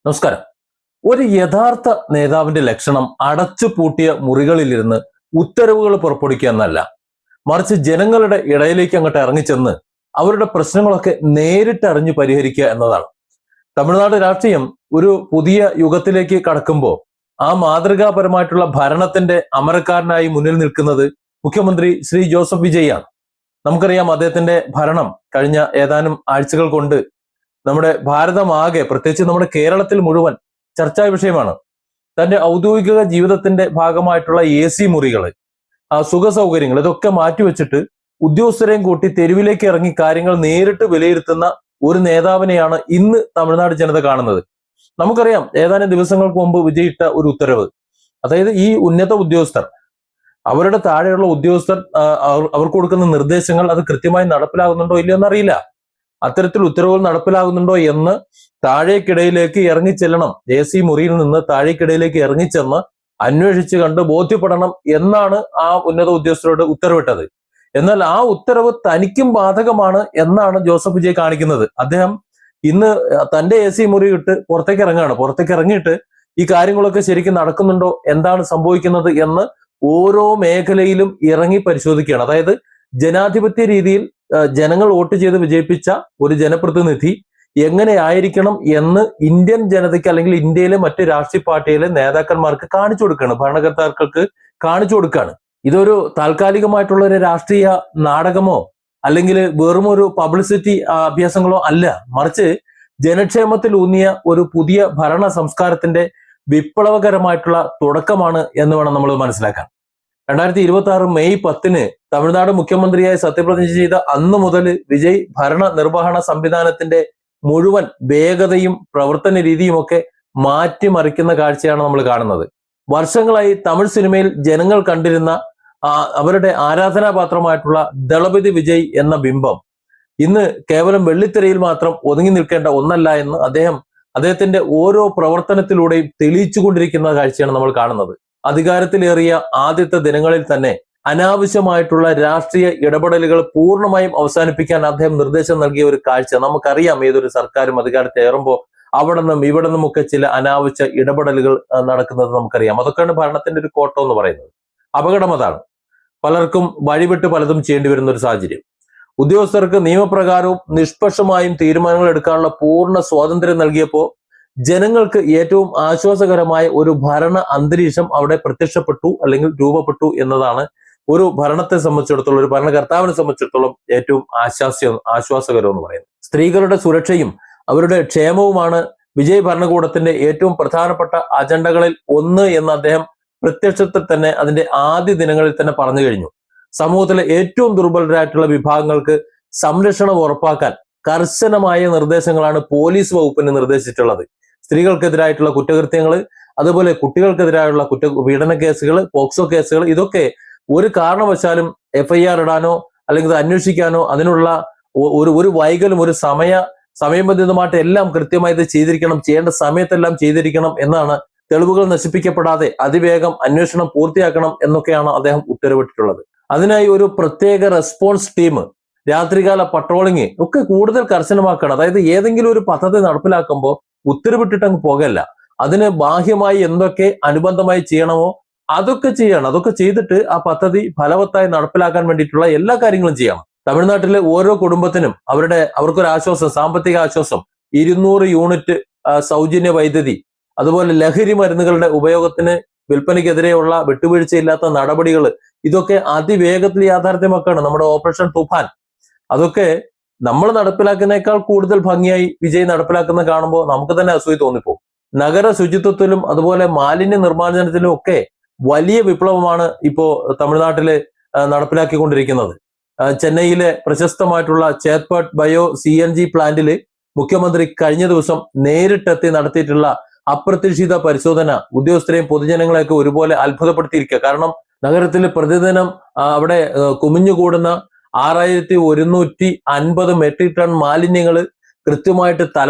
നമസ്കാരം. ഒരു യഥാർത്ഥ നേതാവിന്റെ ലക്ഷണം അടച്ചുപൂട്ടിയ മുറികളിലിരുന്ന് ഉത്തരവുകൾ പുറപ്പെടുവിക്കുക എന്നല്ല, മറിച്ച് ജനങ്ങളുടെ ഇടയിലേക്ക് അങ്ങോട്ട് ഇറങ്ങിച്ചെന്ന് അവരുടെ പ്രശ്നങ്ങളൊക്കെ നേരിട്ട് അറിഞ്ഞു പരിഹരിക്കുക എന്നതാണ്. തമിഴ്നാട് രാഷ്ട്രീയം ഒരു പുതിയ യുഗത്തിലേക്ക് കടക്കുമ്പോൾ ആ മാതൃകാപരമായിട്ടുള്ള ഭരണത്തിന്റെ അമരക്കാരനായി മുന്നിൽ നിൽക്കുന്നത് മുഖ്യമന്ത്രി ശ്രീ ജോസഫ് വിജയ് ആണ്. നമുക്കറിയാം, അദ്ദേഹത്തിന്റെ ഭരണം കഴിഞ്ഞ ഏതാനും ആഴ്ചകൾ കൊണ്ട് നമ്മുടെ ഭാരതമാകെ, പ്രത്യേകിച്ച് നമ്മുടെ കേരളത്തിൽ മുഴുവൻ ചർച്ചാ വിഷയമാണ്. തന്റെ ഔദ്യോഗിക ജീവിതത്തിന്റെ ഭാഗമായിട്ടുള്ള AC മുറികൾ, സുഖ സൗകര്യങ്ങൾ, ഇതൊക്കെ മാറ്റിവെച്ചിട്ട് ഉദ്യോഗസ്ഥരെയും കൂട്ടി തെരുവിലേക്ക് ഇറങ്ങി കാര്യങ്ങൾ നേരിട്ട് വിലയിരുത്തുന്ന ഒരു നേതാവിനെയാണ് ഇന്ന് തമിഴ്നാട് ജനത കാണുന്നത്. നമുക്കറിയാം, ഏതാനും ദിവസങ്ങൾക്ക് മുമ്പ് വിജയിട്ട ഒരു ഉത്തരവ്, അതായത് ഈ ഉന്നത ഉദ്യോഗസ്ഥർ, അവരുടെ താഴെയുള്ള ഉദ്യോഗസ്ഥർ അവർക്ക് കൊടുക്കുന്ന നിർദ്ദേശങ്ങൾ അത് കൃത്യമായി നടപ്പിലാകുന്നുണ്ടോ ഇല്ലയോ എന്നറിയില്ല. അത്തരത്തിൽ ഉത്തരവുകൾ നടപ്പിലാകുന്നുണ്ടോ എന്ന് താഴേക്കിടയിലേക്ക് ഇറങ്ങിച്ചെല്ലണം. AC മുറിയിൽ നിന്ന് താഴേക്കിടയിലേക്ക് ഇറങ്ങിച്ചെന്ന് അന്വേഷിച്ച് കണ്ട് ബോധ്യപ്പെടണം എന്നാണ് ആ ഉന്നത ഉദ്യോഗസ്ഥരോട് ഉത്തരവിട്ടത്. എന്നാൽ ആ ഉത്തരവ് തനിക്കും ബാധകമാണ് എന്നാണ് ജോസഫ് വിജയ് കാണിക്കുന്നത്. അദ്ദേഹം ഇന്ന് തന്റെ AC മുറി ഇട്ട് പുറത്തേക്ക് ഇറങ്ങുകയാണ്. പുറത്തേക്ക് ഇറങ്ങിയിട്ട് ഈ കാര്യങ്ങളൊക്കെ ശരിക്കും നടക്കുന്നുണ്ടോ, എന്താണ് സംഭവിക്കുന്നത് എന്ന് ഓരോ മേഖലയിലും ഇറങ്ങി പരിശോധിക്കുകയാണ്. അതായത് ജനാധിപത്യ രീതിയിൽ ജനങ്ങൾ വോട്ട് ചെയ്ത് വിജയിപ്പിച്ച ഒരു ജനപ്രതിനിധി എങ്ങനെയായിരിക്കണം എന്ന് ഇന്ത്യൻ ജനതയ്ക്ക്, അല്ലെങ്കിൽ ഇന്ത്യയിലെ മറ്റ് രാഷ്ട്രീയ പാർട്ടിയിലെ നേതാക്കന്മാർക്ക് കാണിച്ചു കൊടുക്കുകയാണ്, ഭരണകർത്താക്കൾക്ക് കാണിച്ചു കൊടുക്കുകയാണ്. ഇതൊരു താൽക്കാലികമായിട്ടുള്ള ഒരു രാഷ്ട്രീയ നാടകമോ അല്ലെങ്കിൽ വെറും ഒരു പബ്ലിസിറ്റി അഭ്യാസങ്ങളോ അല്ല, മറിച്ച് ജനക്ഷേമത്തിൽ ഊന്നിയ ഒരു പുതിയ ഭരണ സംസ്കാരത്തിന്റെ വിപ്ലവകരമായിട്ടുള്ള തുടക്കമാണ് എന്ന് വേണം നമ്മൾ മനസ്സിലാക്കാൻ. 2026 മെയ് 10 തമിഴ്നാട് മുഖ്യമന്ത്രിയായി സത്യപ്രതിജ്ഞ ചെയ്ത അന്നു മുതൽ വിജയ് ഭരണ നിർവഹണ സംവിധാനത്തിന്റെ മുഴുവൻ വേഗതയും പ്രവർത്തന രീതിയും ഒക്കെ മാറ്റിമറിക്കുന്ന കാഴ്ചയാണ് നമ്മൾ കാണുന്നത്. വർഷങ്ങളായി തമിഴ് സിനിമയിൽ ജനങ്ങൾ കണ്ടിരുന്ന അവരുടെ ആരാധനാപാത്രമായിട്ടുള്ള ദളപതി വിജയ് എന്ന ബിംബം ഇന്ന് കേവലം വെള്ളിത്തിരയിൽ മാത്രം ഒതുങ്ങി നിൽക്കേണ്ട ഒന്നല്ല എന്ന് അദ്ദേഹത്തിന്റെ ഓരോ പ്രവർത്തനത്തിലൂടെയും തെളിയിച്ചുകൊണ്ടിരിക്കുന്ന കാഴ്ചയാണ് നമ്മൾ കാണുന്നത്. അധികാരത്തിലേറിയ ആദ്യത്തെ ദിനങ്ങളിൽ തന്നെ അനാവശ്യമായിട്ടുള്ള രാഷ്ട്രീയ ഇടപെടലുകൾ പൂർണ്ണമായും അവസാനിപ്പിക്കാൻ അദ്ദേഹം നിർദ്ദേശം നൽകിയ ഒരു കാഴ്ച നമുക്കറിയാം. ഏതൊരു സർക്കാരും അധികാരത്തേറുമ്പോൾ അവിടെ നിന്നും ഇവിടെ നിന്നുമൊക്കെ ചില അനാവശ്യ ഇടപെടലുകൾ നടക്കുന്നത് നമുക്കറിയാം. അതൊക്കെയാണ് ഭരണത്തിന്റെ ഒരു കോട്ടം എന്ന് പറയുന്നത്. അപകടം അതാണ്. പലർക്കും വഴിവിട്ട് പലതും ചെയ്യേണ്ടി വരുന്ന ഒരു സാഹചര്യം. ഉദ്യോഗസ്ഥർക്ക് നിയമപ്രകാരവും നിഷ്പക്ഷമായും തീരുമാനങ്ങൾ എടുക്കാനുള്ള പൂർണ്ണ സ്വാതന്ത്ര്യം നൽകിയപ്പോൾ ജനങ്ങൾക്ക് ഏറ്റവും ആശ്വാസകരമായ ഒരു ഭരണ അന്തരീക്ഷം അവിടെ പ്രത്യക്ഷപ്പെട്ടു, അല്ലെങ്കിൽ രൂപപ്പെട്ടു എന്നതാണ് ഒരു ഭരണത്തെ സംബന്ധിച്ചിടത്തോളം, ഒരു ഭരണകർത്താവിനെ സംബന്ധിച്ചിടത്തോളം ഏറ്റവും ആശ്വാസകരം എന്ന് പറയുന്നത്. സ്ത്രീകളുടെ സുരക്ഷയും അവരുടെ ക്ഷേമവുമാണ് വിജയ് ഭരണകൂടത്തിന്റെ ഏറ്റവും പ്രധാനപ്പെട്ട അജണ്ടകളിൽ ഒന്ന് എന്ന് അദ്ദേഹം പ്രത്യക്ഷത്തിൽ തന്നെ അതിന്റെ ആദ്യ ദിനങ്ങളിൽ തന്നെ പറഞ്ഞു കഴിഞ്ഞു. സമൂഹത്തിലെ ഏറ്റവും ദുർബലരായിട്ടുള്ള വിഭാഗങ്ങൾക്ക് സംരക്ഷണം ഉറപ്പാക്കാൻ കർശനമായ നിർദ്ദേശങ്ങളാണ് പോലീസ് വകുപ്പിന് നിർദ്ദേശിച്ചിട്ടുള്ളത്. സ്ത്രീകൾക്കെതിരായിട്ടുള്ള കുറ്റകൃത്യങ്ങൾ, അതുപോലെ കുട്ടികൾക്കെതിരായുള്ള പീഡന കേസുകൾ, പോക്സോ കേസുകൾ, ഇതൊക്കെ ഒരു കാരണവശാലും FIR ഇടാനോ അല്ലെങ്കിൽ അന്വേഷിക്കാനോ അതിനുള്ള ഒരു വൈകലും, ഒരു സമയബന്ധിതമായിട്ട് എല്ലാം കൃത്യമായി ഇത് ചെയ്തിരിക്കണം, ചെയ്യേണ്ട സമയത്തെല്ലാം ചെയ്തിരിക്കണം എന്നാണ്. തെളിവുകൾ നശിപ്പിക്കപ്പെടാതെ അതിവേഗം അന്വേഷണം പൂർത്തിയാക്കണം എന്നൊക്കെയാണ് അദ്ദേഹം ഉത്തരവിട്ടിട്ടുള്ളത്. അതിനായി ഒരു പ്രത്യേക റെസ്പോൺസ് ടീം, രാത്രികാല പട്രോളിങ് ഒക്കെ കൂടുതൽ കർശനമാക്കണം. അതായത് ഏതെങ്കിലും ഒരു പദ്ധതി നടപ്പിലാക്കുമ്പോൾ ഉത്തരവിട്ടിട്ട് അങ്ങ് പോകല്ല, അതിന് ബാഹ്യമായി എന്തൊക്കെ അനുബന്ധമായി ചെയ്യണമോ അതൊക്കെ ചെയ്യണം. അതൊക്കെ ചെയ്തിട്ട് ആ പദ്ധതി ഫലവത്തായി നടപ്പിലാക്കാൻ വേണ്ടിയിട്ടുള്ള എല്ലാ കാര്യങ്ങളും ചെയ്യണം. തമിഴ്നാട്ടിലെ ഓരോ കുടുംബത്തിനും അവർക്കൊരു ആശ്വാസം, സാമ്പത്തിക ആശ്വാസം, 200 യൂണിറ്റ് സൗജന്യ വൈദ്യുതി, അതുപോലെ ലഹരി മരുന്നുകളുടെ ഉപയോഗത്തിന് വിൽപ്പനയ്ക്കെതിരെയുള്ള വിട്ടുവീഴ്ചയില്ലാത്ത നടപടികൾ, ഇതൊക്കെ അതിവേഗത്തിൽ യാഥാർത്ഥ്യമാക്കാണ് നമ്മുടെ ഓപ്പറേഷൻ തുഫാൻ. അതൊക്കെ നമ്മൾ നടപ്പിലാക്കുന്നേക്കാൾ കൂടുതൽ ഭംഗിയായി വിജയ് നടപ്പിലാക്കുന്ന കാണുമ്പോൾ നമുക്ക് തന്നെ അസൂയ തോന്നിപ്പോകും. നഗര ശുചിത്വത്തിലും അതുപോലെ മാലിന്യ നിർമ്മാർജ്ജനത്തിലും ഒക്കെ വലിയ വിപ്ലവമാണ് ഇപ്പോ തമിഴ്നാട്ടില് നടപ്പിലാക്കിക്കൊണ്ടിരിക്കുന്നത്. ചെന്നൈയിലെ പ്രശസ്തമായിട്ടുള്ള ചേത്പട്ട് ബയോ CNG പ്ലാന്റില് മുഖ്യമന്ത്രി കഴിഞ്ഞ ദിവസം നേരിട്ടെത്തി നടത്തിയിട്ടുള്ള അപ്രതീക്ഷിത പരിശോധന ഉദ്യോഗസ്ഥരെയും പൊതുജനങ്ങളെയൊക്കെ ഒരുപോലെ അത്ഭുതപ്പെടുത്തിയിരിക്കുക. കാരണം നഗരത്തിൽ പ്രതിദിനം അവിടെ കുമിഞ്ഞുകൂടുന്ന 6150 മെട്രിക് ടൺ മാലിന്യങ്ങൾ കൃത്യമായിട്ട്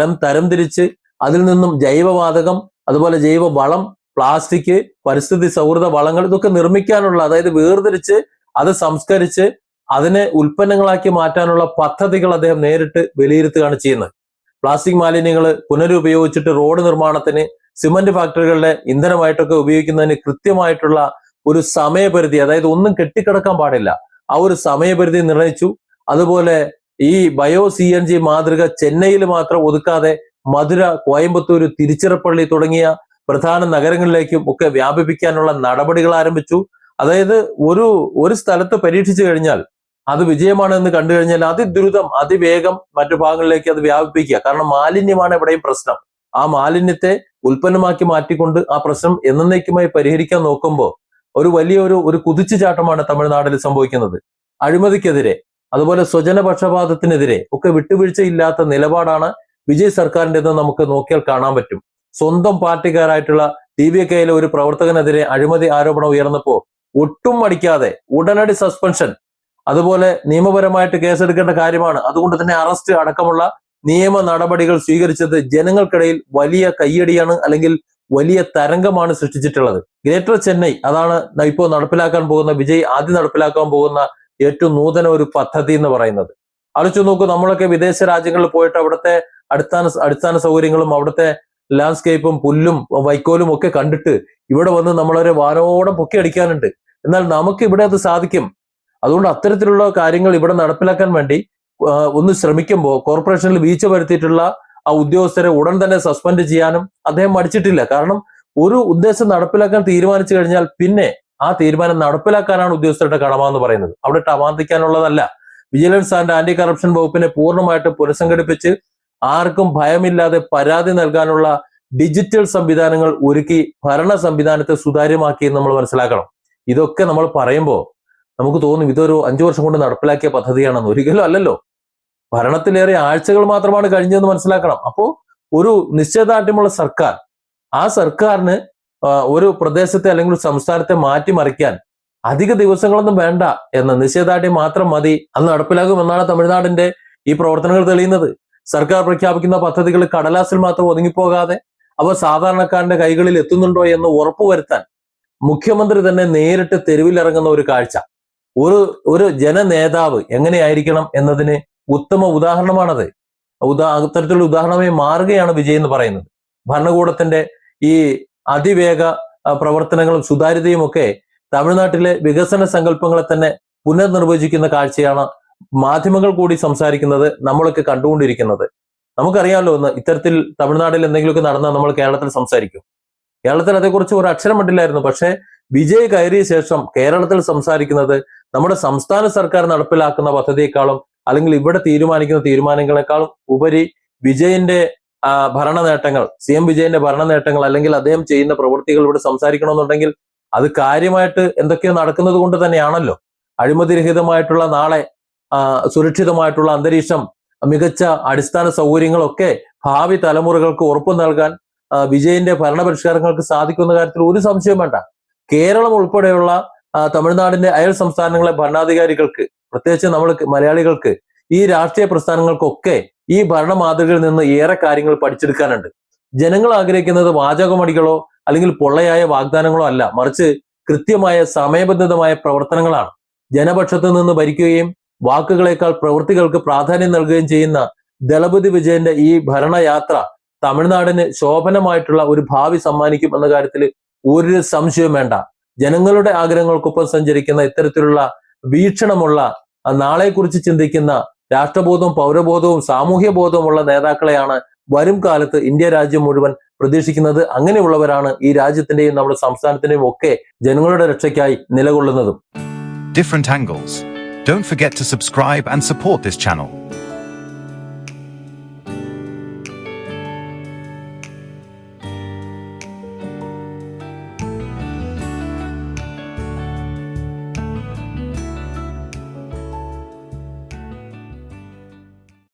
തരംതിരിച്ച് അതിൽ നിന്നും ജൈവവാതകം, അതുപോലെ ജൈവ വളം, പ്ലാസ്റ്റിക്, പരിസ്ഥിതി സൗഹൃദ വളങ്ങൾ, ഇതൊക്കെ നിർമ്മിക്കാനുള്ള, അതായത് വേർതിരിച്ച് അത് സംസ്കരിച്ച് അതിനെ ഉൽപ്പന്നങ്ങളാക്കി മാറ്റാനുള്ള പദ്ധതികൾ അദ്ദേഹം നേരിട്ട് വിലയിരുത്തുകയാണ് ചെയ്യുന്നത്. പ്ലാസ്റ്റിക് മാലിന്യങ്ങൾ പുനരുപയോഗിച്ചിട്ട് റോഡ് നിർമ്മാണത്തിന്, സിമന്റ് ഫാക്ടറികളുടെ ഇന്ധനമായിട്ടൊക്കെ ഉപയോഗിക്കുന്നതിന് കൃത്യമായിട്ടുള്ള ഒരു സമയപരിധി, അതായത് ഒന്നും കെട്ടിക്കിടക്കാൻ പാടില്ല, ആ ഒരു സമയപരിധി നിർണയിച്ചു. അതുപോലെ ഈ ബയോ CNG മാതൃക ചെന്നൈയിൽ മാത്രം ഒതുക്കാതെ മധുര, കോയമ്പത്തൂർ, തിരുച്ചിറപ്പള്ളി തുടങ്ങിയ പ്രധാന നഗരങ്ങളിലേക്കും ഒക്കെ വ്യാപിപ്പിക്കാനുള്ള നടപടികൾ ആരംഭിച്ചു. അതായത് ഒരു സ്ഥലത്ത് പരീക്ഷിച്ചു കഴിഞ്ഞാൽ അത് വിജയമാണ് എന്ന് കണ്ടു കഴിഞ്ഞാൽ അതിദ്രുതം, അതിവേഗം മറ്റു ഭാഗങ്ങളിലേക്ക് അത് വ്യാപിപ്പിക്കുക. കാരണം മാലിന്യമാണ് എവിടെയും പ്രശ്നം. ആ മാലിന്യത്തെ ഉൽപ്പന്നമാക്കി മാറ്റിക്കൊണ്ട് ആ പ്രശ്നം എന്നേക്കുമായി പരിഹരിക്കാൻ നോക്കുമ്പോൾ ഒരു കുതിച്ചുചാട്ടമാണ് തമിഴ്നാട്ടിൽ സംഭവിക്കുന്നത്. അഴിമതിക്കെതിരെ, അതുപോലെ സ്വജനപക്ഷപാതത്തിനെതിരെ ഒക്കെ വിട്ടുവീഴ്ചയില്ലാത്ത നിലപാടാണ് വിജയ് സർക്കാരിൻ്റെത് നമുക്ക് നോക്കിയാൽ കാണാൻ പറ്റും. സ്വന്തം പാർട്ടിക്കാരായിട്ടുള്ള TVKയിലെ ഒരു പ്രവർത്തകനെതിരെ അഴിമതി ആരോപണം ഉയർന്നപ്പോ ഒട്ടും മടിക്കാതെ ഉടനടി സസ്പെൻഷൻ, അതുപോലെ നിയമപരമായിട്ട് കേസെടുക്കേണ്ട കാര്യമാണ്, അതുകൊണ്ട് തന്നെ അറസ്റ്റ് അടക്കമുള്ള നിയമ നടപടികൾ സ്വീകരിച്ചത് ജനങ്ങൾക്കിടയിൽ വലിയ കയ്യടിയാണ്, അല്ലെങ്കിൽ വലിയ തരംഗമാണ് സൃഷ്ടിച്ചിട്ടുള്ളത്. ഗ്രേറ്റർ ചെന്നൈ, അതാണ് ഇപ്പോൾ നടപ്പിലാക്കാൻ പോകുന്ന വിജയ് ആദ്യം നടപ്പിലാക്കാൻ പോകുന്ന ഏറ്റവും നൂതന ഒരു പദ്ധതി എന്ന് പറയുന്നത്. ആലോചിച്ച് നോക്കൂ, നമ്മളൊക്കെ വിദേശ രാജ്യങ്ങളിൽ പോയിട്ട് അവിടുത്തെ അടിസ്ഥാന സൗകര്യങ്ങളും അവിടുത്തെ ലാൻഡ്സ്കേപ്പും പുല്ലും വൈക്കോലും ഒക്കെ കണ്ടിട്ട് ഇവിടെ വന്ന് നമ്മളൊരു വാനോളം പൊക്കി അടിക്കാനുണ്ട്. എന്നാൽ നമുക്ക് ഇവിടെ അത് സാധിക്കും. അതുകൊണ്ട് അത്തരത്തിലുള്ള കാര്യങ്ങൾ ഇവിടെ നടപ്പിലാക്കാൻ വേണ്ടി ഒന്ന് ശ്രമിക്കുമ്പോൾ കോർപ്പറേഷനിൽ വീഴ്ച വരുത്തിയിട്ടുള്ള ആ ഉദ്യോഗസ്ഥരെ ഉടൻ തന്നെ സസ്പെൻഡ് ചെയ്യാനും അദ്ദേഹം മടിച്ചിട്ടില്ല. കാരണം ഒരു ഉദ്ദേശം നടപ്പിലാക്കാൻ തീരുമാനിച്ചു കഴിഞ്ഞാൽ പിന്നെ ആ തീരുമാനം നടപ്പിലാക്കാനാണ് ഉദ്യോഗസ്ഥരുടെ കടമ എന്ന് പറയുന്നത്. അവിടെ ടമാന്തിക്കാനുള്ളതല്ല. വിജിലൻസ് ആൻഡ് ആന്റി കറപ്ഷൻ വകുപ്പിനെ പൂർണ്ണമായിട്ട് പുനഃസംഘടിപ്പിച്ച് ആർക്കും ഭയമില്ലാതെ പരാതി നൽകാനുള്ള ഡിജിറ്റൽ സംവിധാനങ്ങൾ ഒരുക്കി ഭരണ സംവിധാനത്തെ സുതാര്യമാക്കി എന്ന് നമ്മൾ മനസ്സിലാക്കണം. ഇതൊക്കെ നമ്മൾ പറയുമ്പോൾ നമുക്ക് തോന്നും ഇതൊരു 5 വർഷം കൊണ്ട് നടപ്പിലാക്കിയ പദ്ധതിയാണെന്ന്. ഒരിക്കലും അല്ലല്ലോ. ഭരണത്തിലേറെ ആഴ്ചകൾ മാത്രമാണ് കഴിഞ്ഞതെന്ന് മനസ്സിലാക്കണം. അപ്പോൾ ഒരു നിശ്ചയദാർഢ്യമുള്ള സർക്കാർ, ആ സർക്കാരിന് ഒരു പ്രദേശത്തെ അല്ലെങ്കിൽ ഒരു സംസ്ഥാനത്തെ മാറ്റിമറിക്കാൻ അധിക ദിവസങ്ങളൊന്നും വേണ്ട എന്ന നിശ്ചയദാർഢ്യം മാത്രം മതി, അത് നടപ്പിലാകുമെന്നാണ് തമിഴ്നാടിന്റെ ഈ പ്രവർത്തനങ്ങൾ തെളിയുന്നത്. സർക്കാർ പ്രഖ്യാപിക്കുന്ന പദ്ധതികൾ കടലാസിൽ മാത്രം ഒതുങ്ങിപ്പോകാതെ അവ സാധാരണക്കാരന്റെ കൈകളിൽ എത്തുന്നുണ്ടോ എന്ന് ഉറപ്പുവരുത്താൻ മുഖ്യമന്ത്രി തന്നെ നേരിട്ട് തെരുവിലിറങ്ങുന്ന ഒരു കാഴ്ച, ഒരു ജനനേതാവ് എങ്ങനെയായിരിക്കണം എന്നതിന് ഉത്തമ ഉദാഹരണമാണത്. അത്തരത്തിലുള്ള ഉദാഹരണമായി മാറുകയാണ് വിജയ് എന്ന് പറയുന്നത്. ഭരണകൂടത്തിന്റെ ഈ അതിവേഗ പ്രവർത്തനങ്ങളും സുതാര്യതയും ഒക്കെ തമിഴ്നാട്ടിലെ വികസന സങ്കല്പങ്ങളെ തന്നെ പുനർനിർവചിക്കുന്ന കാഴ്ചയാണ് മാധ്യമങ്ങൾ കൂടി സംസാരിക്കുന്നത്, നമ്മളൊക്കെ കണ്ടുകൊണ്ടിരിക്കുന്നത്. നമുക്കറിയാമല്ലോ, ഒന്ന് ഇത്തരത്തിൽ തമിഴ്നാട്ടിൽ എന്തെങ്കിലുമൊക്കെ നടന്നാൽ നമ്മൾ കേരളത്തിൽ സംസാരിക്കും. കേരളത്തിൽ അതേക്കുറിച്ച് ഒരു അക്ഷരം ഇട്ടില്ലായിരുന്നു. പക്ഷെ വിജയ് കയറിയ ശേഷം കേരളത്തിൽ സംസാരിക്കുന്നത് നമ്മുടെ സംസ്ഥാന സർക്കാർ നടപ്പിലാക്കുന്ന പദ്ധതിയെക്കാളും അല്ലെങ്കിൽ ഇവിടെ തീരുമാനിക്കുന്ന തീരുമാനങ്ങളെക്കാളും ഉപരി വിജയന്റെ ഭരണ നേട്ടങ്ങൾ, CM വിജയന്റെ ഭരണ നേട്ടങ്ങൾ, അല്ലെങ്കിൽ അദ്ദേഹം ചെയ്യുന്ന പ്രവൃത്തികൾ ഇവിടെ സംസാരിക്കണമെന്നുണ്ടെങ്കിൽ അത് കാര്യമായിട്ട് എന്തൊക്കെയോ നടക്കുന്നത് കൊണ്ട് തന്നെയാണല്ലോ. അഴിമതിരഹിതമായിട്ടുള്ള നാളെ, സുരക്ഷിതമായിട്ടുള്ള അന്തരീക്ഷം, മികച്ച അടിസ്ഥാന സൗകര്യങ്ങളൊക്കെ ഭാവി തലമുറകൾക്ക് ഉറപ്പു നൽകാൻ വിജയന്റെ ഭരണപരിഷ്കാരങ്ങൾക്ക് സാധിക്കുന്ന കാര്യത്തിൽ ഒരു സംശയം വേണ്ട. കേരളം ഉൾപ്പെടെയുള്ള തമിഴ്നാടിന്റെ അയൽ സംസ്ഥാനങ്ങളെ ഭരണാധികാരികൾക്ക്, പ്രത്യേകിച്ച് നമ്മൾ മലയാളികൾക്ക്, ഈ രാഷ്ട്രീയ പ്രസ്ഥാനങ്ങൾക്കൊക്കെ ഈ ഭരണ മാതൃകയിൽ നിന്ന് ഏറെ കാര്യങ്ങൾ പഠിച്ചെടുക്കാനുണ്ട്. ജനങ്ങൾ ആഗ്രഹിക്കുന്നത് വാചകമടികളോ അല്ലെങ്കിൽ പൊള്ളയായ വാഗ്ദാനങ്ങളോ അല്ല, മറിച്ച് കൃത്യമായ സമയബന്ധിതമായ പ്രവർത്തനങ്ങളാണ്. ജനപക്ഷത്ത് നിന്ന് ഭരിക്കുകയും വാക്കുകളേക്കാൾ പ്രവൃത്തികൾക്ക് പ്രാധാന്യം നൽകുകയും ചെയ്യുന്ന ദളപതി വിജയന്റെ ഈ ഭരണയാത്ര തമിഴ്നാടിന് ശോഭനമായിട്ടുള്ള ഒരു ഭാവി സമ്മാനിക്കും എന്ന കാര്യത്തിൽ ഒരു സംശയവും വേണ്ട. ജനങ്ങളുടെ ആഗ്രഹങ്ങൾക്കൊപ്പം സഞ്ചരിക്കുന്ന ഇത്തരത്തിലുള്ള വീക്ഷണമുള്ള, നാളെക്കുറിച്ച് ചിന്തിക്കുന്ന, രാഷ്ട്രബോധവും പൗരബോധവും സാമൂഹ്യ ബോധവുമുള്ള നേതാക്കളെയാണ് വരും കാലത്ത് ഇന്ത്യ രാജ്യം മുഴുവൻ പ്രതീക്ഷിക്കുന്നത്. അങ്ങനെയുള്ളവരാണ് ഈ രാജ്യത്തിന്റെയും നമ്മുടെ സംസ്ഥാനത്തിന്റെയും ഒക്കെ ജനങ്ങളുടെ രക്ഷയ്ക്കായി നിലകൊള്ളുന്നതും. Different angles. Don't forget to subscribe and support this channel.